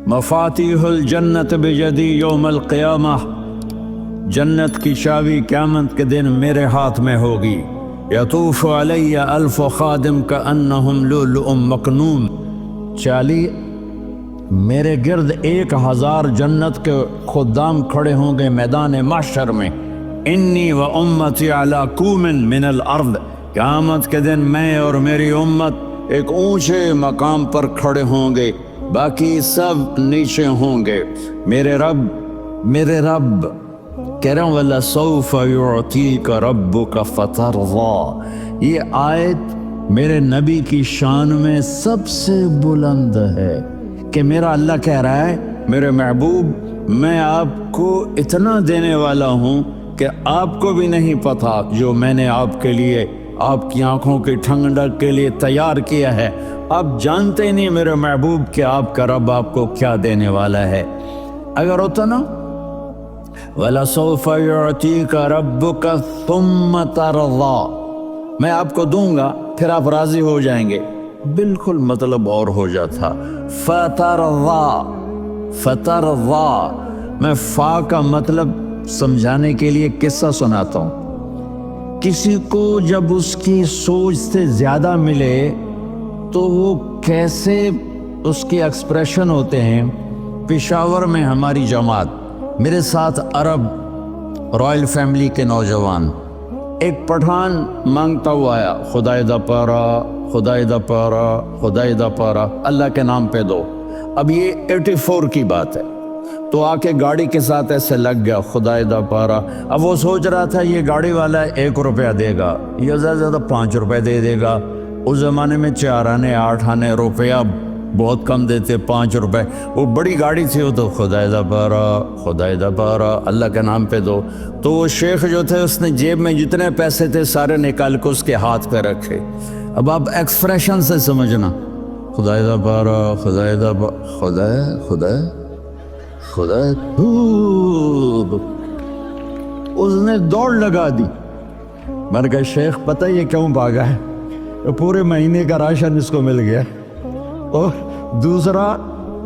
مفاتیح الجنت بیدی یوم القیامہ، جنت کی چابی قیامت کے دن میرے ہاتھ میں ہوگی۔ یطوف علی الف خادم کانہم لؤلؤ مکنون، چالی میرے گرد 1000 جنت کے خدام کھڑے ہوں گے میدان محشر میں۔ انی و امتی علی کوم من الارض، قیامت کے دن میں اور میری امت ایک اونچے مقام پر کھڑے ہوں گے، باقی سب نیچے ہوں گے۔ میرے رب کہہ رہا ہوں وَلَسَوْفَ يُعْطِيكَ رَبُّكَ فَتَرْضَىٰ، یہ آیت میرے نبی کی شان میں سب سے بلند ہے کہ میرا اللہ کہہ رہا ہے میرے محبوب میں آپ کو اتنا دینے والا ہوں کہ آپ کو بھی نہیں پتا جو میں نے آپ کے لیے، آپ کی آنکھوں کی ٹھنڈک کے لیے تیار کیا ہے۔ آپ جانتے نہیں میرے محبوب کہ آپ کا رب آپ کو کیا دینے والا ہے۔ اگر ہوتا نا وَلَسَوْفَ يُعْطِيكَ رَبُّكَ ثُمَّ تَرْضَىٰ، میں آپ کو دوں گا پھر آپ راضی ہو جائیں گے، بالکل مطلب اور ہو جاتا۔ فترضا، میں فا کا مطلب سمجھانے کے لیے قصہ سناتا ہوں۔ کسی کو جب اس کی سوچ سے زیادہ ملے تو وہ کیسے اس کے ایکسپریشن ہوتے ہیں۔ پشاور میں ہماری جماعت، میرے ساتھ عرب رائل فیملی کے نوجوان، ایک پٹھان مانگتا ہوا آیا، خدای دا پارا، خدای دا پارا، خدای دا پارا، اللہ کے نام پہ دو۔ اب یہ 84 کی بات ہے، تو آ کے گاڑی کے ساتھ ایسے لگ گیا خدای دا پارا۔ اب وہ سوچ رہا تھا یہ گاڑی والا 1 روپیہ دے گا یا زیادہ زیادہ 5 روپے دے دے گا۔ اس زمانے میں 4 آنے 8 آنے روپیہ بہت کم دیتے، 5 روپے، وہ بڑی گاڑی تھی، وہ تو خدای دا پارا، خدای دا پارا، اللہ کے نام پہ دو۔ تو وہ شیخ جو تھے اس نے جیب میں جتنے پیسے تھے سارے نکال کے اس کے ہاتھ پہ رکھے۔ اب آپ ایکسپریشن سے سمجھنا، خدای دا پارا، خدای دا پارا، خدای خدای خدای، اس نے دوڑ لگا دی۔ میں نے کہا شیخ پتہ یہ کیوں بھاگا ہے؟ پورے مہینے کا راشن اس کو مل گیا، اور دوسرا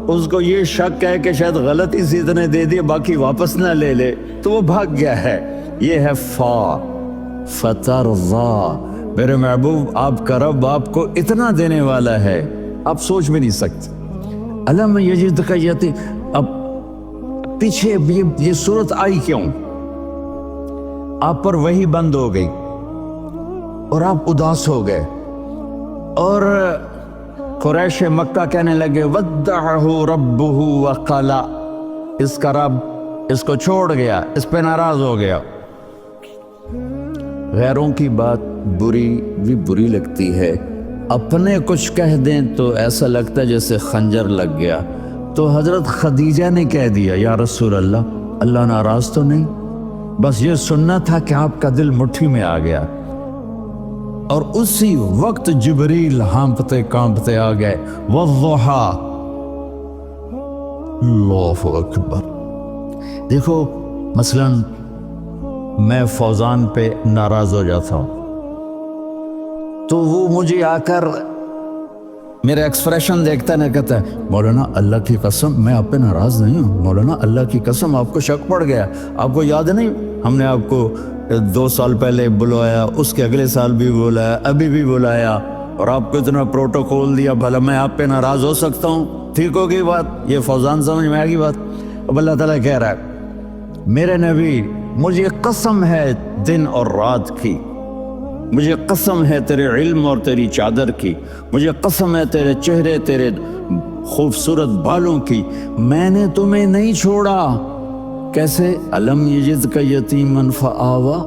اس کو یہ شک ہے کہ شاید غلطی سے اتنے دے دیے باقی واپس نہ لے لے، تو وہ بھاگ گیا ہے۔ یہ ہے فا، فترضا، میرے محبوب آپ کا رب آپ کو اتنا دینے والا ہے آپ سوچ بھی نہیں سکتے۔ الم یجدک یتیم، اب پیچھے یہ صورت آئی کیوں؟ آپ پر وحی بند ہو گئی اور آپ اداس ہو گئے، اور قریش مکہ کہنے لگے ودعہ ربہ وقلا، اس کا رب اس کو چھوڑ گیا، اس پہ ناراض ہو گیا۔ غیروں کی بات بری لگتی ہے، اپنے کچھ کہہ دیں تو ایسا لگتا ہے جیسے خنجر لگ گیا۔ تو حضرت خدیجہ نے کہہ دیا یا رسول اللہ، اللہ ناراض تو نہیں؟ بس یہ سننا تھا کہ آپ کا دل مٹھی میں آ گیا۔ اور اسی وقت جبریل ہانپتے کانپتے آ گئے، والضحیٰ، اللہ اکبر۔ دیکھو مثلا میں فوزان پہ ناراض ہو جاتا ہوں تو وہ مجھے آ کر میرے ایکسپریشن دیکھتا ہے، کہتا ہے مولانا اللہ کی قسم میں آپ پہ ناراض نہیں ہوں، مولانا اللہ کی قسم آپ کو شک پڑ گیا، آپ کو یاد نہیں ہم نے آپ کو 2 سال پہلے بلوایا، اس کے اگلے سال بھی بلایا، ابھی بھی بلایا، اور آپ کو اتنا پروٹوکول دیا، بھلا میں آپ پہ ناراض ہو سکتا ہوں؟ ٹھیک ہوگی بات؟ یہ فوزان سمجھ میں آئے گی بات؟ اب اللہ تعالیٰ کہہ رہا ہے میرے نبی مجھے قسم ہے دن اور رات کی، مجھے قسم ہے تیرے علم اور تیری چادر کی، مجھے قسم ہے تیرے چہرے، تیرے خوبصورت بالوں کی، میں نے تمہیں نہیں چھوڑا۔ کیسے؟ الم یجدک یتیما فآویٰ،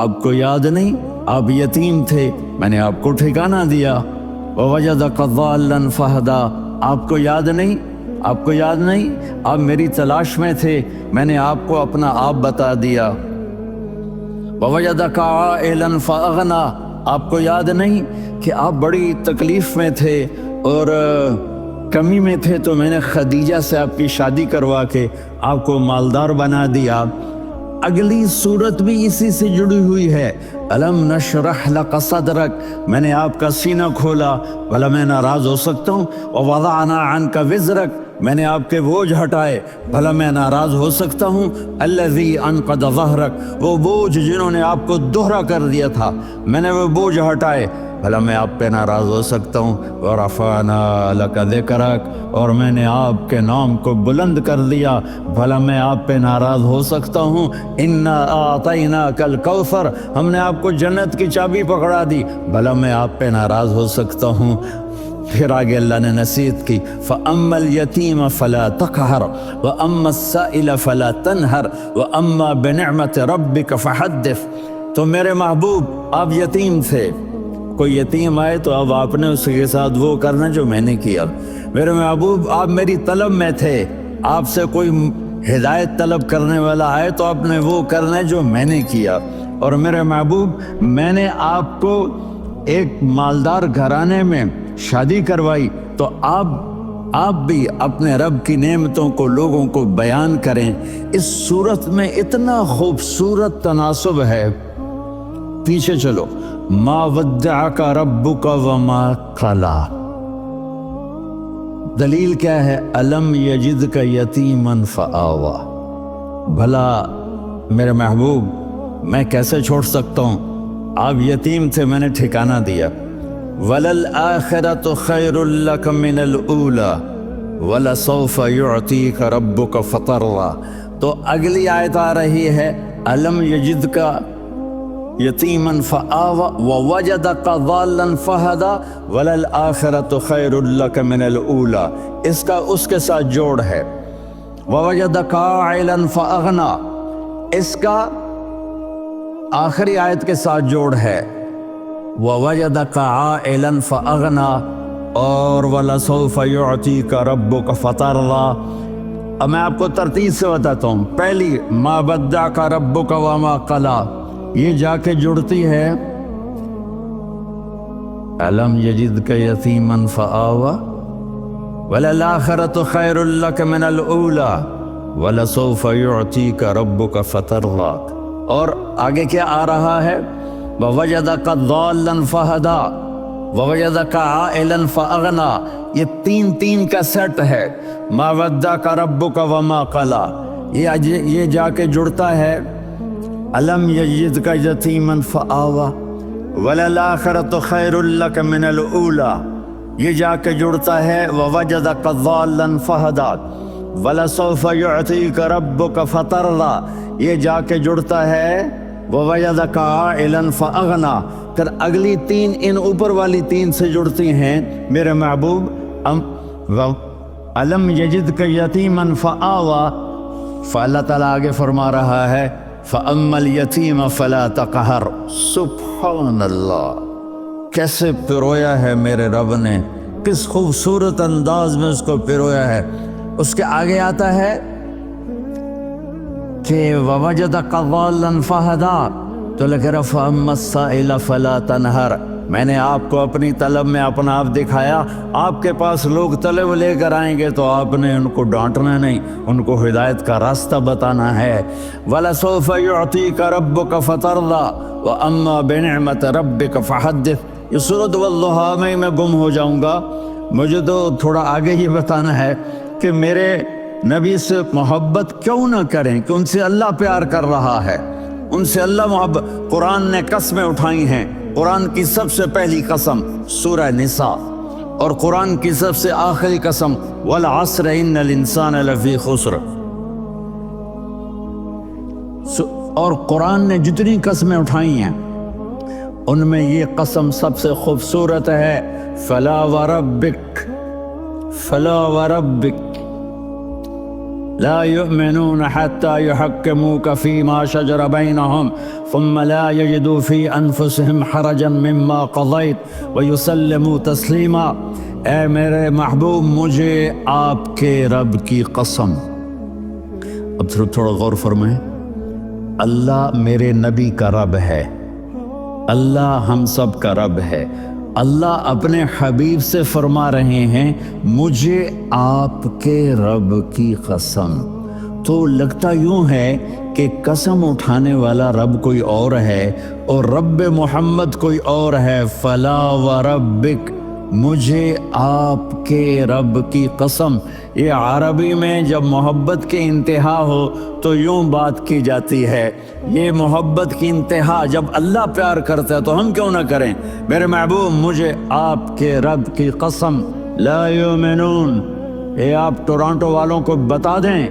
آپ کو یاد نہیں آپ یتیم تھے، میں نے آپ کو ٹھکانہ دیا۔ ووجدک ضالا فہدیٰ، آپ کو یاد نہیں آپ کو یاد نہیں آپ میری تلاش میں تھے، میں نے آپ کو اپنا آپ بتا دیا۔ ووجدک عائلا فاغنیٰ، آپ کو یاد نہیں کہ آپ بڑی تکلیف میں تھے اور کمی میں تھے، تو میں نے خدیجہ سے آپ کی شادی کروا کے آپ کو مالدار بنا دیا۔ اگلی صورت بھی اسی سے جڑی ہوئی ہے، الم نشرح لک صدرک، میں نے آپ کا سینہ کھولا، بھلا میں ناراض ہو سکتا ہوں؟ ووضعنا عنک وزرک، میں نے آپ کے بوجھ ہٹائے، بھلا میں ناراض ہو سکتا ہوں؟ الذی انقض ظہرک، وہ بوجھ جنہوں نے آپ کو دوہرا کر دیا تھا، میں نے وہ بوجھ ہٹائے، بھلا میں آپ پہ ناراض ہو سکتا ہوں؟ ورفعنا لک ذکرک، اور میں نے آپ کے نام کو بلند کر دیا، بھلا میں آپ پہ ناراض ہو سکتا ہوں؟ انا اعطیناک الکوثر، ہم نے آپ کو جنت کی چابی پکڑا دی، بھلا میں آپ پہ ناراض ہو سکتا ہوں؟ پھر آگے اللہ نے نصیحت کی، فَأَمَّا الْيَتِيمَ فَلَا تَقْهَرْ وَأَمَّا السَّائِلَ فَلَا تَنْهَرْ وَأَمَّا بِنِعْمَةِ رَبِّكَ فَحَدِّثْ۔ تو میرے محبوب، آپ یتیم تھے، کوئی یتیم آئے تو اب آپ نے اس کے ساتھ وہ کرنا جو میں نے کیا۔ میرے محبوب، آپ میری طلب میں تھے، آپ سے کوئی ہدایت طلب کرنے والا آئے تو آپ نے وہ کرنا جو میں نے کیا۔ اور میرے محبوب، میں نے آپ کو ایک مالدار گھرانے میں شادی کروائی، تو آپ بھی اپنے رب کی نعمتوں کو لوگوں کو بیان کریں۔ اس صورت میں اتنا خوبصورت تناسب ہے، پیچھے چلو، ما ودعک ربک وما قلی، دلیل کیا ہے؟ الم یجدک یتیما فآوی۔ بھلا میرے محبوب، میں کیسے چھوڑ سکتا ہوں؟ آپ یتیم تھے، میں نے ٹھکانہ دیا۔ وَلَلْآخِرَةُ خَيْرٌ لَكَ مِنَ الْأُولَى وَلَسَوْفَ يُعْطِيكَ رَبُّكَ فَتَرْضَىٰ۔ تو اگلی آیت آ رہی ہے، الم یجدک یتیما فآوی ووجدک ضالا فہدی وَلَلْآخِرَةُ خَيْرٌ لَكَ مِنَ الْأُولَىٰ، اس کا اس کے ساتھ جوڑ ہے، ووجدک عائلا فأغنی، اس کا آخری آیت کے ساتھ جوڑ ہے، وَوَجَدَكَ عَائِلًا فَأَغْنَىٰ، اور وَلَسَوْفَ يُعْطِيكَ رَبُّكَ فَتَرْضَىٰ۔ اب میں آپ کو ترتیب سے بتاتا ہوں۔ پہلی، مَا وَدَّعَكَ رَبُّكَ وَمَا قَلَىٰ، یہ جا کے جڑتی ہے أَلَمْ يَجِدْكَ يَتِيمًا فَآوَىٰ وَلَلْآخِرَةُ خَيْرٌ لَكَ مِنَ الْأُولَىٰ وَلَسَوْفَ يُعْطِيكَ رَبُّكَ فَتَرْضَىٰ۔ اور آگے کیا آ رہا ہے؟ وَوَجَدَكَ ضَالًّا فَهَدَىٰ وَوَجَدَكَ عَائِلًا فَأَغْنَىٰ، یہ تین کا سیٹ ہے۔ مَا وَدَّعَكَ رَبُّكَ وَمَا قَلَىٰ، یہ جا کے جڑتا ہے أَلَمْ يَجِدْكَ يَتِيمًا فَآوَىٰ وَلَلْآخِرَةُ خَيْرٌ لَكَ مِنَ الْأُولَىٰ، یہ جا کے جڑتا ہے وَوَجَدَكَ ضَالًّا فَهَدَىٰ وَلَسَوْفَ يُعْطِيكَ رَبُّكَ فَتَرْضَىٰ، یہ جا کے جڑتا ہے وَوَجَدَكَ عَائِلًا فَأَغْنَىٰ۔ پھر اگلی تین ان اوپر والی تین سے جڑتی ہیں میرے محبوب۔ أَلَمْ يَجِدْكَ يَتِيمًا فَآوَىٰ، فاللہ تعالیٰ آگے فرما رہا ہے فَأَمَّا الْيَتِيمَ فَلَا تَقْهَرْ۔ سبحان اللہ، کیسے پرویا ہے میرے رب نے، کس خوبصورت انداز میں اس کو پرویا ہے۔ اس کے آگے آتا ہے کہ وَوَجَدَكَ ضَالًّا فَهَدَىٰ، تو لکھ رہا فَأَمَّا السَّائِلَ فَلَا تَنْهَرْ، میں نے آپ کو اپنی طلب میں اپنا آپ دکھایا۔ آپ کے پاس لوگ طلب لے کر آئیں گے تو آپ نے ان کو ڈانٹنا نہیں، ان کو ہدایت کا راستہ بتانا ہے۔ وَلَسَوْفَ يُعْطِيكَ رَبُّكَ فَتَرْضَىٰ وَأَمَّا بِنِعْمَةِ رَبِّكَ فَحَدِّثْ۔ یہ سورۃ والضحیٰ میں گم ہو جاؤں گا، مجھے تو تھوڑا آگے ہی بتانا ہے کہ میرے نبی سے محبت کیوں نہ کریں، کہ ان سے اللہ پیار کر رہا ہے، ان سے اللہ محبت۔ قرآن نے قسمیں اٹھائی ہیں، قرآن کی سب سے پہلی قسم سورہ نساء، اور قرآن کی سب سے آخری قسم والعصر ان الانسان لفی خسر۔ اور قرآن نے جتنی قسمیں اٹھائی ہیں ان میں یہ قسم سب سے خوبصورت ہے، فلا وربک فلا وربک لا يؤمنون حتى يحكموك فيما شجر بينهم ثم لا يجدوا في أنفسهم حرجا مما قضيت ويسلموا تسليما۔ اے میرے محبوب، مجھے آپ کے رب کی قسم۔ اب تھوڑا غور فرمائیں، اللہ میرے نبی کا رب ہے، اللہ ہم سب کا رب ہے۔ اللہ اپنے حبیب سے فرما رہے ہیں مجھے آپ کے رب کی قسم۔ تو لگتا یوں ہے کہ قسم اٹھانے والا رب کوئی اور ہے اور رب محمد کوئی اور ہے۔ فلا وربک، مجھے آپ کے رب کی قسم۔ یہ عربی میں جب محبت کی انتہا ہو تو یوں بات کی جاتی ہے، یہ محبت کی انتہا جب اللہ پیار کرتا ہے تو ہم کیوں نہ کریں۔ میرے محبوب مجھے آپ کے رب کی قسم لا یؤمنون، یہ آپ ٹورانٹو والوں کو بتا دیں،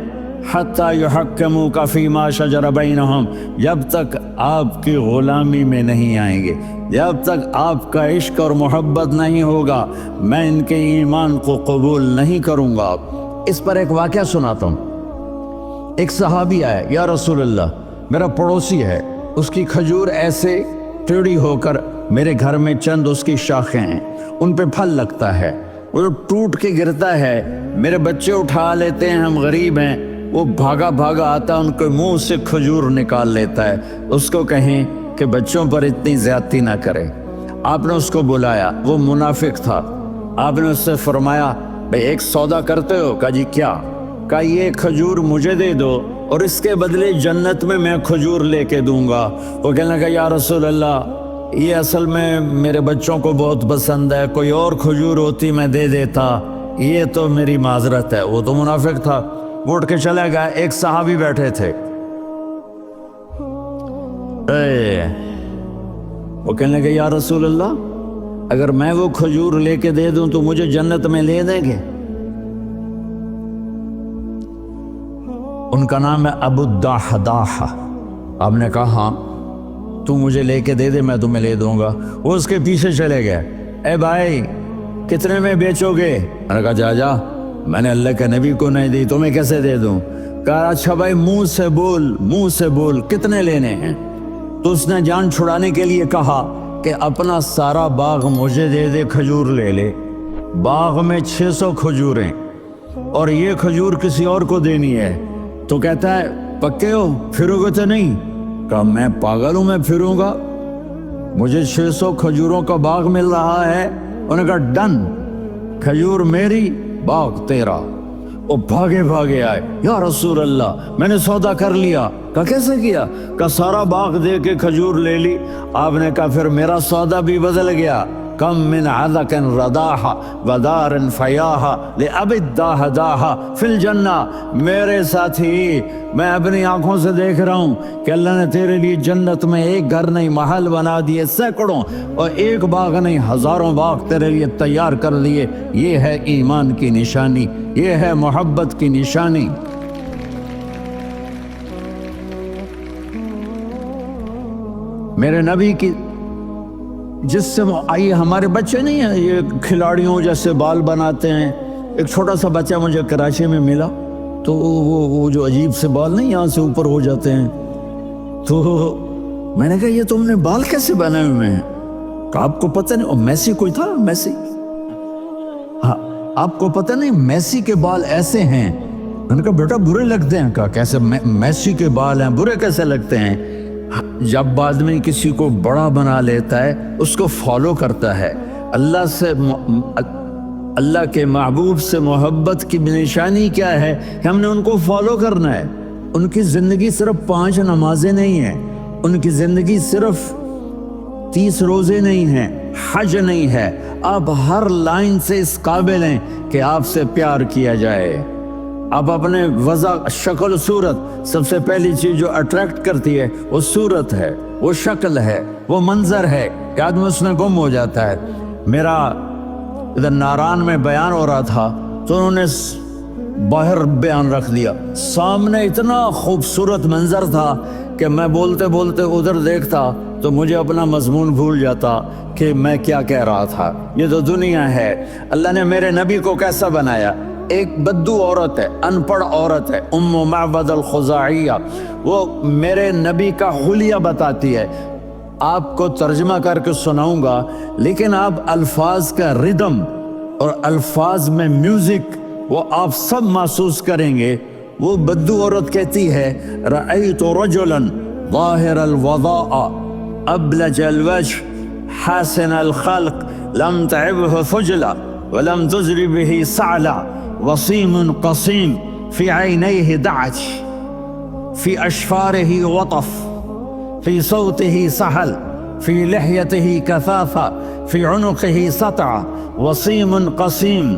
حتی یحکموک فیما شجر بینہم، جب تک آپ کی غلامی میں نہیں آئیں گے، جب تک آپ کا عشق اور محبت نہیں ہوگا، میں ان کے ایمان کو قبول نہیں کروں گا۔ اس پر ایک واقعہ سناتا ہوں۔ ایک صحابی آیا، یا رسول اللہ میرا پڑوسی ہے، اس کی کھجور ایسے ٹیڑھی ہو کر میرے گھر میں چند اس کی شاخیں ہیں، ان پہ پھل لگتا ہے، وہ ٹوٹ کے گرتا ہے، میرے بچے اٹھا لیتے ہیں، ہم غریب ہیں، وہ بھاگا بھاگا آتا ان کے منہ سے کھجور نکال لیتا ہے۔ اس کو کہیں کہ بچوں پر اتنی زیادتی نہ کرے۔ آپ نے اس کو بلایا، وہ منافق تھا، آپ نے اس سے فرمایا بھئی ایک سودا کرتے ہو؟ کہا جی کیا؟ کہا یہ کھجور مجھے دے دو اور اس کے بدلے جنت میں کھجور لے کے دوں گا۔ وہ کہنے لگا یا رسول اللہ یہ اصل میں میرے بچوں کو بہت پسند ہے، کوئی اور کھجور ہوتی میں دے دیتا، یہ تو میری معذرت ہے۔ وہ تو منافق تھا، اٹھ کے چلے گیا۔ ایک صحابی بیٹھے تھے، وہ کہنے لگے یا رسول اللہ اگر میں وہ کھجور لے کے دے دوں تو مجھے جنت میں لے دیں گے؟ ان کا نام ہے ابو الدحداح۔ آپ نے کہا ہاں تو مجھے لے کے دے دے، میں تمہیں لے دوں گا۔ وہ اس کے پیچھے چلے گئے، اے بھائی کتنے میں بیچو گے؟ میں نے کہا جا میں نے اللہ کے نبی کو نہیں دی، تمہیں کیسے دے دوں؟ کہا اچھا بھائی منہ سے بول کتنے لینے ہیں؟ تو اس نے جان چھڑانے کے لیے کہا کہ اپنا سارا باغ مجھے دے دے، کھجور لے لے۔ باغ میں 600 کھجوریں اور یہ کھجور کسی اور کو دینی ہے۔ تو کہتا ہے پکے ہو، پھرو گے تو نہیں؟ کہا میں پاگل ہوں، میں پھروں گا؟ مجھے 600 کھجوروں کا باغ مل رہا ہے۔ انہوں نے کہا ڈن، کھجور میری، باغ تیرا۔ وہ بھاگے بھاگے آئے، یا رسول اللہ میں نے سودا کر لیا۔ کہا کیسے کیا؟ کہا سارا باغ دے کے کھجور لے لی۔ آپ نے کہا پھر میرا سودا بھی بدل گیا۔ کم من عذق رداح ودار فیاح لأبی الدحداح فی الجنہ۔ میرے ساتھی میں اپنی آنکھوں سے دیکھ رہا ہوں کہ اللہ نے تیرے لیے جنت میں ایک گھر نہیں محل بنا دیے، سینکڑوں، اور ایک باغ نہیں ہزاروں باغ تیرے لیے تیار کر لیے۔ یہ ہے ایمان کی نشانی، یہ ہے محبت کی نشانی۔ میرے نبی کی جس سے آئیے ہمارے بچے نہیں ہیں یہ کھلاڑیوں جیسے بال بناتے ہیں۔ ایک چھوٹا سا بچہ مجھے کراچی میں ملا، تو وہ جو عجیب سے بال نہیں یہاں سے اوپر ہو جاتے ہیں، تو میں نے کہا یہ تم نے بال کیسے بنائے ہوئے ہیں؟ کہا آپ کو پتہ نہیں؟ اور میسی کوئی تھا، میسی، ہاں آپ کو پتہ نہیں میسی کے بال ایسے ہیں؟ میں نے کہا بیٹا برے لگتے ہیں۔ کہا کیسے؟ میسی کے بال ہیں برے کیسے لگتے ہیں؟ جب آدمی کسی کو بڑا بنا لیتا ہے اس کو فالو کرتا ہے۔ اللہ کے محبوب سے محبت کی نشانی کیا ہے کہ ہم نے ان کو فالو کرنا ہے۔ ان کی زندگی صرف 5 نمازیں نہیں ہیں، ان کی زندگی صرف 30 روزے نہیں ہیں، حج نہیں ہے۔ آپ ہر لائن سے اس قابل ہیں کہ آپ سے پیار کیا جائے۔ آپ اپنے وضع، شکل و صورت، سب سے پہلی چیز جو اٹریکٹ کرتی ہے وہ صورت ہے، وہ شکل ہے، وہ منظر ہے کہ آدمی اس میں گم ہو جاتا ہے۔ میرا ادھر ناران میں بیان ہو رہا تھا تو انہوں نے باہر بیان رکھ دیا، سامنے اتنا خوبصورت منظر تھا کہ میں بولتے بولتے ادھر دیکھتا تو مجھے اپنا مضمون بھول جاتا کہ میں کیا کہہ رہا تھا۔ یہ تو دنیا ہے۔ اللہ نے میرے نبی کو کیسا بنایا؟ ایک بدو عورت ہے، ان پڑھ عورت ہے، ام معبد الخزاعیہ، وہ میرے نبی کا حلیہ بتاتی ہے۔ آپ کو ترجمہ کر کے سناؤں گا، لیکن آپ الفاظ کا ردم اور الفاظ میں میوزک وہ آپ سب محسوس کریں گے۔ وہ بدو عورت کہتی ہے رأیت رجلا ظاہر الوضاء ابلج الوجه حاسن الخلق لم تعبه فجلا ولم تجر به سعلا وصيم قصيم في عينيه دعج في أشفاره وطف في صوته سهل في لحيته كثافة في عنقه سطع وسيم قسيم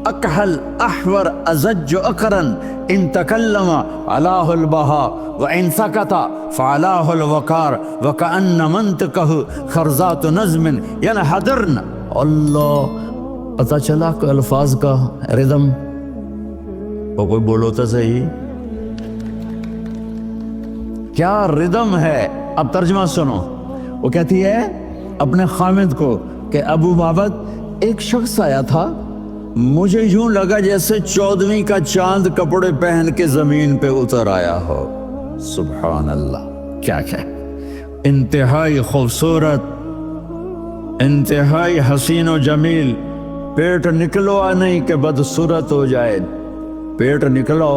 أكحل أحور أزج أقرن إن تكلم علاه البهاء وإن سكت فعلاه الوقار وكأن منطقه خرزات نظم ينحدرن. اللہ پتہ چلا کہ الفاظ کا ردم. وہ کوئی بولو تو صحیح کیا ردم ہے. اب ترجمہ سنو. وہ کہتی ہے اپنے خامد کو کہ ابو بابت ایک شخص آیا تھا, مجھے یوں لگا جیسے 14ویں کا چاند کپڑے پہن کے زمین پہ اتر آیا ہو. سبحان اللہ. کیا انتہائی خوبصورت, انتہائی حسین و جمیل. پیٹ نکلو نہیں کہ بدصورت ہو جائے. پیٹ نکلو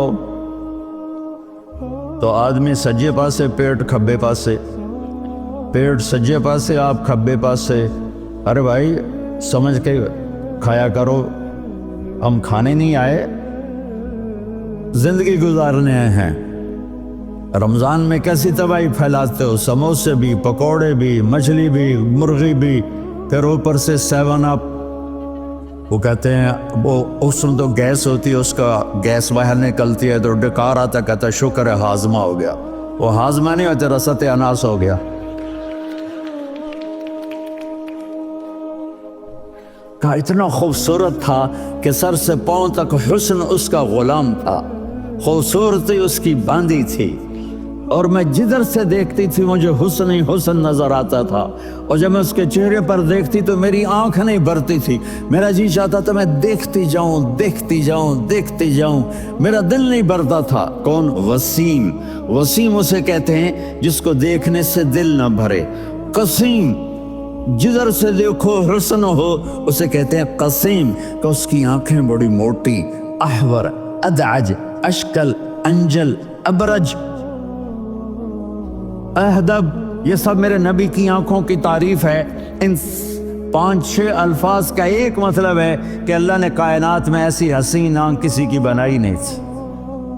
تو آدمی سجے پاسے پیٹ کھبے پاسے, پیٹ سجے پاسے آپ کھبے پاسے. ارے بھائی سمجھ کے کھایا کرو, ہم کھانے نہیں آئے, زندگی گزارنے آئے ہیں. رمضان میں کیسی تباہی پھیلاتے ہو, سموسے بھی, پکوڑے بھی, مچھلی بھی, مرغی بھی, پھر اوپر سے 7 اپ. وہ کہتے ہیں وہ اس میں تو گیس ہوتی ہے, اس کا گیس باہر نکلتی ہے تو ڈکار آتا, کہتا ہے شکر ہے ہاضمہ ہو گیا. وہ ہاضمہ نہیں ہوتا, رسط اناس ہو گیا. کہا اتنا خوبصورت تھا کہ سر سے پاؤں تک حسن اس کا غلام تھا, خوبصورتی اس کی باندھی تھی, اور میں جدھر سے دیکھتی تھی مجھے حسن ہی حسن نظر آتا تھا. اور جب میں اس کے چہرے پر دیکھتی تو میری آنکھ نہیں بھرتی تھی, میرا جی چاہتا تھا میں دیکھتی جاؤں دیکھتی جاؤں دیکھتی جاؤں, میرا دل نہیں بھرتا تھا. کون؟ وسیم. وسیم اسے کہتے ہیں جس کو دیکھنے سے دل نہ بھرے. قسیم جدھر سے دیکھو حسن ہو اسے کہتے ہیں قسیم, کہ اس کی آنکھیں بڑی موٹی. احور, ادعج, اشکل, انجل, ابرج, اہدب, یہ سب میرے نبی کی آنکھوں کی تعریف ہے. ان 5-6 الفاظ کا ایک مطلب ہے کہ اللہ نے کائنات میں ایسی حسین آنکھ کسی کی بنائی نہیں تھی.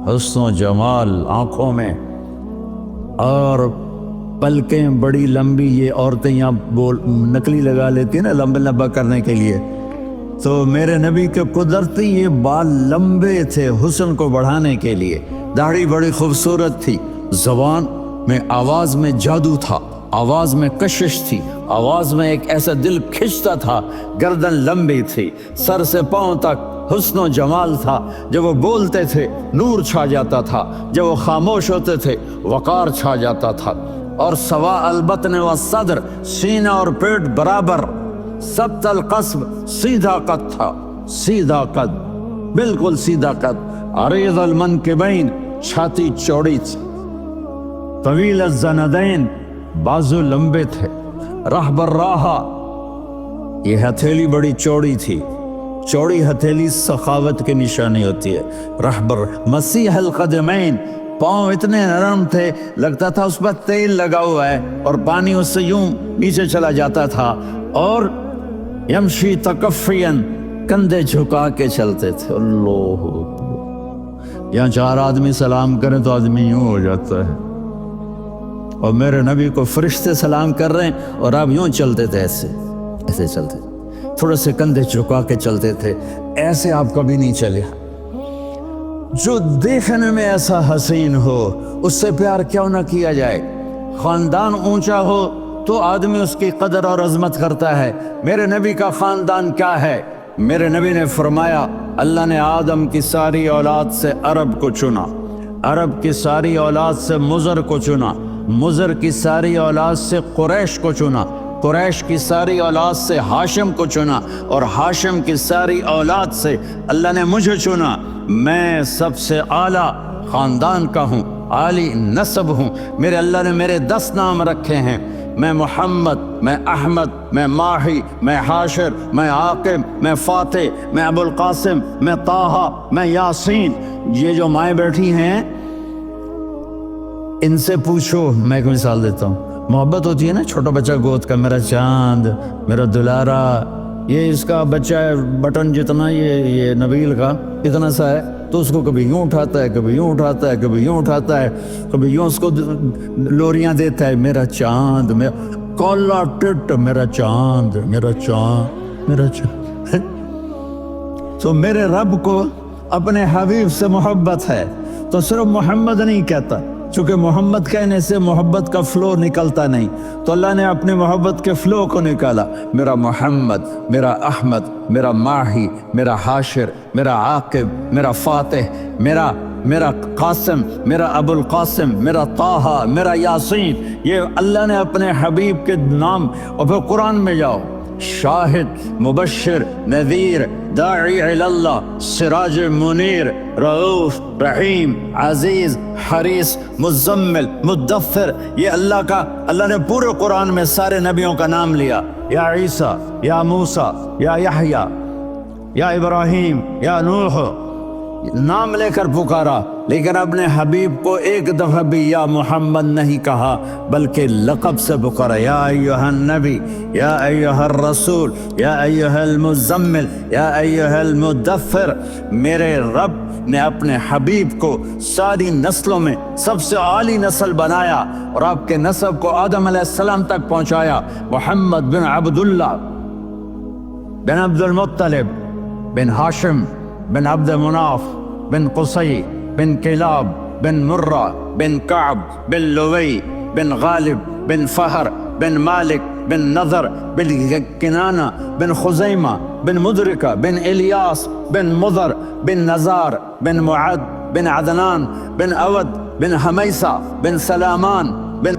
حسن و جمال آنکھوں میں, اور پلکیں بڑی لمبی. یہ عورتیں یہاں نکلی لگا لیتی ہیں نا لمبا کرنے کے لیے, تو میرے نبی کے قدرتی یہ بال لمبے تھے حسن کو بڑھانے کے لیے. داڑھی بڑی خوبصورت تھی. زبان میں, آواز میں جادو تھا, آواز میں کشش تھی, آواز میں ایک ایسا دل کھنچتا تھا. گردن لمبی تھی, سر سے پاؤں تک حسن و جمال تھا. جب وہ بولتے تھے نور چھا جاتا تھا, جب وہ خاموش ہوتے تھے وقار چھا جاتا تھا. اور سوا البطن و صدر, سینہ اور پیٹ برابر. سبت القصب, سیدھا قد تھا, سیدھا قد, بالکل سیدھا قد. عریض المنکبین, چھاتی چوڑی تھی. طویل الزندین, بازو لمبے تھے. رہبر راہا, یہ ہتھیلی بڑی چوڑی تھی. چوڑی ہتھیلی سخاوت کی نشانی ہوتی ہے. رہبر. مسیح القدمین, پاؤں اتنے نرم تھے لگتا تھا اس پر تیل لگا ہوا ہے, اور پانی اس سے یوں نیچے چلا جاتا تھا. اور یمشی تکفین, کندھے جھکا کے چلتے تھے. اللہ, یہاں 4 آدمی سلام کریں تو آدمی یوں ہو جاتا ہے, اور میرے نبی کو فرشتے سلام کر رہے ہیں اور آپ یوں چلتے تھے, ایسے ایسے چلتے, تھوڑے سے کندھے جھکا کے چلتے تھے. ایسے آپ کبھی نہیں چلے. جو دیکھنے میں ایسا حسین ہو اس سے پیار کیوں نہ کیا جائے. خاندان اونچا ہو تو آدمی اس کی قدر اور عظمت کرتا ہے. میرے نبی کا خاندان کیا ہے؟ میرے نبی نے فرمایا اللہ نے آدم کی ساری اولاد سے عرب کو چنا, عرب کی ساری اولاد سے مضر کو چنا, مضر کی ساری اولاد سے قریش کو چنا, قریش کی ساری اولاد سے ہاشم کو چنا, اور ہاشم کی ساری اولاد سے اللہ نے مجھے چنا. میں سب سے اعلیٰ خاندان کا ہوں, عالی نسب ہوں. میرے اللہ نے میرے 10 نام رکھے ہیں. میں محمد, میں احمد, میں ماہی, میں حاشر, میں عاقب, میں فاتح, میں ابو القاسم, میں طٰہٰ, میں یاسین. یہ جو مائیں بیٹھی ہیں ان سے پوچھو. میں ایک مثال دیتا ہوں. محبت ہوتی ہے نا, چھوٹا بچہ گود کا, میرا چاند, میرا دلارا. یہ اس کا بچہ ہے بٹن جتنا, یہ نبیل کا اتنا سا ہے, تو اس کو کبھی یوں اٹھاتا ہے, کبھی یوں اٹھاتا ہے, کبھی یوں اٹھاتا ہے, کبھی یوں اس کو لوریاں دیتا ہے. میرا چاند, کالا ٹٹ میرا چاند، میرا چاند، میرا چاند۔ تو میرے رب کو اپنے حبیب سے محبت ہے تو صرف محمد نہیں کہتا، چونکہ محمد کہنے سے محبت کا فلو نکلتا نہیں، تو اللہ نے اپنی محبت کے فلو کو نکالا۔ میرا محمد، میرا احمد، میرا ماہی، میرا حاشر، میرا عاقب، میرا فاتح، میرا قاسم، میرا ابو القاسم، میرا طٰہٰ، میرا یاسین، یہ اللہ نے اپنے حبیب کے نام۔ اور پھر قرآن میں جاؤ، شاہد، مبشر، نذیر، داعی اللہ، سراج منیر، رؤوف، رحیم، عزیز، حریص، مزمل، مدثر، یہ اللہ نے پورے قرآن میں سارے نبیوں کا نام لیا۔ یا عیسیٰ، یا موسیٰ، یا یحییٰ، یا ابراہیم، یا نوح، نام لے کر پکارا، لیکن اپنے حبیب کو ایک دفعہ بھی یا محمد نہیں کہا، بلکہ لقب سے پکارا، یا ایھا النبی، یا ایھا الرسول، یا ایھا المزمل، یا ایھا المدثر۔ میرے رب نے اپنے حبیب کو ساری نسلوں میں سب سے عالی نسل بنایا اور آپ کے نسب کو آدم علیہ السلام تک پہنچایا۔ محمد بن عبداللہ بن عبد المطلب بن ہاشم بن عبد مناف بن قصی بن کلاب بن مرہ بن کعب بن لوی بن غالب بن فہر بن مالک بن نضر بن کنانہ بن خزیمہ بن مدرکہ بن الیاس بن مضر بن نزار بن معد بن عدنان بن اود بن حمیسہ بن سلامان بن